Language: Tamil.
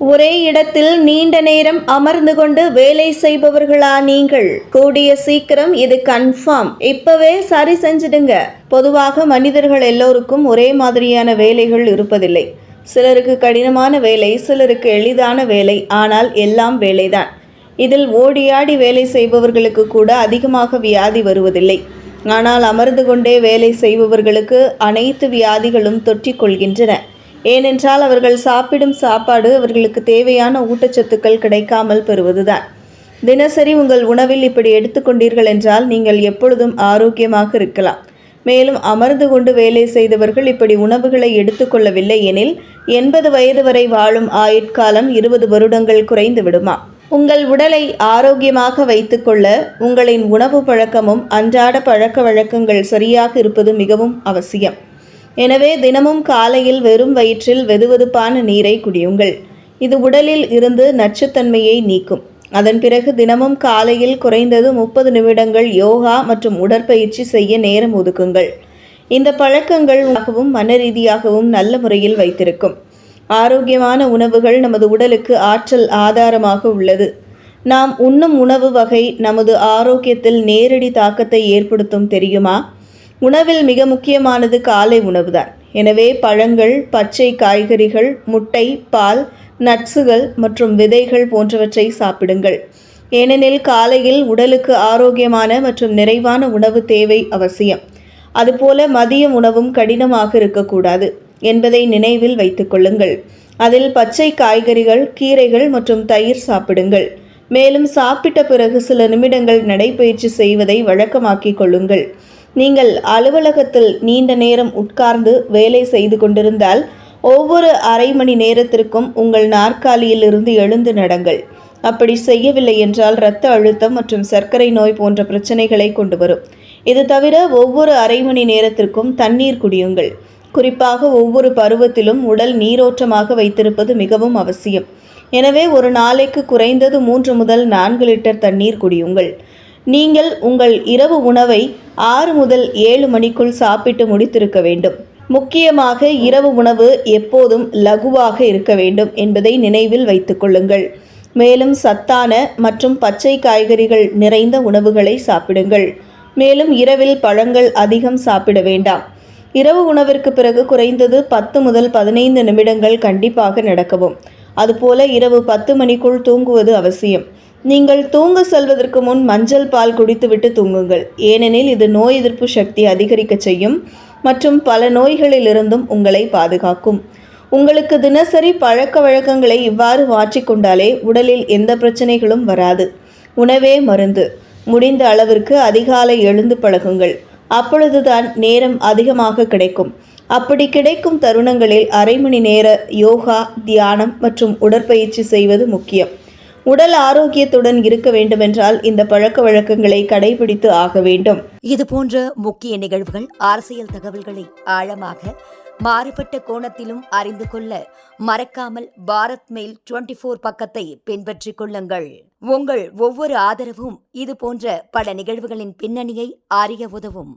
ஒரே இடத்தில் நீண்ட நேரம் அமர்ந்து கொண்டு வேலை செய்பவர்களா நீங்கள்? கூடிய சீக்கிரம் இது கன்ஃபார்ம். இப்பவே சரி செஞ்சிடுங்க. பொதுவாக மனிதர்கள் எல்லோருக்கும் ஒரே மாதிரியான வேலைகள் இருப்பதில்லை. சிலருக்கு கடினமான வேலை, சிலருக்கு எளிதான வேலை. ஆனால் எல்லாம் வேலைதான். இதில் ஓடியாடி வேலை செய்பவர்களுக்கு கூட அதிகமாக வியாதி வருவதில்லை. ஆனால் அமர்ந்து கொண்டே வேலை செய்பவர்களுக்கு அனைத்து வியாதிகளும் தொற்றிக் கொள்கின்றன. ஏனென்றால் அவர்கள் சாப்பிடும் சாப்பாடு அவர்களுக்கு தேவையான ஊட்டச்சத்துக்கள் கிடைக்காமல் பெறுவதுதான். தினசரி உங்கள் உணவில் இப்படி எடுத்துக்கொண்டீர்கள் என்றால் நீங்கள் எப்பொழுதும் ஆரோக்கியமாக இருக்கலாம். மேலும் அமர்ந்து கொண்டு வேலை செய்தவர்கள் இப்படி உணவுகளை எடுத்துக்கொள்ளவில்லை எனில் 80 வயது வரை வாழும் ஆயுட்காலம் 20 வருடங்கள் குறைந்து விடுமா. உங்கள் உடலை ஆரோக்கியமாக வைத்துக்கொள்ள உங்களின் உணவு பழக்கமும் அன்றாட பழக்க வழக்கங்கள் சரியாக இருப்பது மிகவும் அவசியம். எனவே தினமும் காலையில் வெறும் வயிற்றில் வெதுவெதுப்பான நீரை குடியுங்கள். இது உடலில் இருந்து நச்சுத்தன்மையை நீக்கும். அதன் பிறகு தினமும் காலையில் குறைந்தது 30 நிமிடங்கள் யோகா மற்றும் உடற்பயிற்சி செய்ய நேரம் ஒதுக்குங்கள். இந்த பழக்கங்கள் மன ரீதியாகவும் நல்ல முறையில் வைத்திருக்கும். ஆரோக்கியமான உணவுகள் நமது உடலுக்கு ஆற்றல் ஆதாரமாக உள்ளது. நாம் உண்ணும் உணவு வகை நமது ஆரோக்கியத்தில் நேரடி தாக்கத்தை ஏற்படுத்தும் தெரியுமா? உணவில் மிக முக்கியமானது காலை உணவுதான். எனவே பழங்கள், பச்சை காய்கறிகள், முட்டை, பால், நட்ஸுகள் மற்றும் விதைகள் போன்றவற்றை சாப்பிடுங்கள். ஏனெனில் காலையில் உடலுக்கு ஆரோக்கியமான மற்றும் நிறைவான உணவு தேவை அவசியம். அதுபோல மதிய உணவும் கடினமாக இருக்கக்கூடாது என்பதை நினைவில் வைத்துக் கொள்ளுங்கள். அதில் பச்சை காய்கறிகள், கீரைகள் மற்றும் தயிர் சாப்பிடுங்கள். மேலும் சாப்பிட்ட பிறகு சில நிமிடங்கள் நடைபயிற்சி செய்வதை வழக்கமாக்கிக் கொள்ளுங்கள். நீங்கள் அலுவலகத்தில் நீண்ட நேரம் உட்கார்ந்து வேலை செய்து கொண்டிருந்தால் ஒவ்வொரு அரை மணி நேரத்திற்கும் உங்கள் நாற்காலியில் இருந்து எழுந்து நடங்கள். அப்படி செய்யவில்லை என்றால் இரத்த அழுத்தம் மற்றும் சர்க்கரை நோய் போன்ற பிரச்சனைகளை கொண்டு வரும். இது தவிர ஒவ்வொரு அரை மணி நேரத்திற்கும் தண்ணீர் குடியுங்கள். குறிப்பாக ஒவ்வொரு பருவத்திலும் உடல் நீரோட்டமாக வைத்திருப்பது மிகவும் அவசியம். எனவே ஒரு நாளைக்கு குறைந்தது 3 முதல் 4 லிட்டர் தண்ணீர் குடியுங்கள். நீங்கள் உங்கள் இரவு உணவை 6 முதல் 7 மணிக்குள் சாப்பிட்டு முடித்திருக்க வேண்டும். முக்கியமாக இரவு உணவு எப்போதும் லகுவாக இருக்க வேண்டும் என்பதை நினைவில் வைத்துக் கொள்ளுங்கள். மேலும் சத்தான மற்றும் பச்சை காய்கறிகள் நிறைந்த உணவுகளை சாப்பிடுங்கள். மேலும் இரவில் பழங்கள் அதிகம் சாப்பிட வேண்டாம். இரவு உணவிற்கு பிறகு குறைந்தது 10 முதல் 15 நிமிடங்கள் கண்டிப்பாக நடக்கவும். அதுபோல இரவு 10 மணிக்குள் தூங்குவது அவசியம். நீங்கள் தூங்க செல்வதற்கு முன் மஞ்சள் பால் குடித்துவிட்டு தூங்குங்கள். ஏனெனில் இது நோய் எதிர்ப்பு சக்தி அதிகரிக்க செய்யும் மற்றும் பல நோய்களிலிருந்தும் உங்களை பாதுகாக்கும். உங்களுக்கு தினசரி பழக்க வழக்கங்களை இவ்வாறு மாற்றிக்கொண்டாலே உடலில் எந்த பிரச்சனைகளும் வராது. உணவே மருந்து. முடிந்த அளவிற்கு அதிகாலை எழுந்து பழகுங்கள். அப்பொழுதுதான் நேரம் அதிகமாக கிடைக்கும். அப்படி கிடைக்கும் தருணங்களில் அரை மணி நேர யோகா, தியானம் மற்றும் உடற்பயிற்சி செய்வது முக்கியம். உடல் ஆரோக்கியத்துடன் இருக்க வேண்டுமென்றால் இந்த பழக்க வழக்கங்களை கடைபிடித்து ஆக வேண்டும். இது போன்ற முக்கிய நிகழ்வுகள், அரசியல் தகவல்களை ஆழமாக மாறுபட்ட கோணத்திலும் அறிந்து கொள்ள மறக்காமல் பாரத் மெயில் 24 பக்கத்தை பின்பற்றிக் கொள்ளுங்கள். உங்கள் ஒவ்வொரு ஆதரவும் இது போன்ற பல நிகழ்வுகளின் பின்னணியை அறிய உதவும்.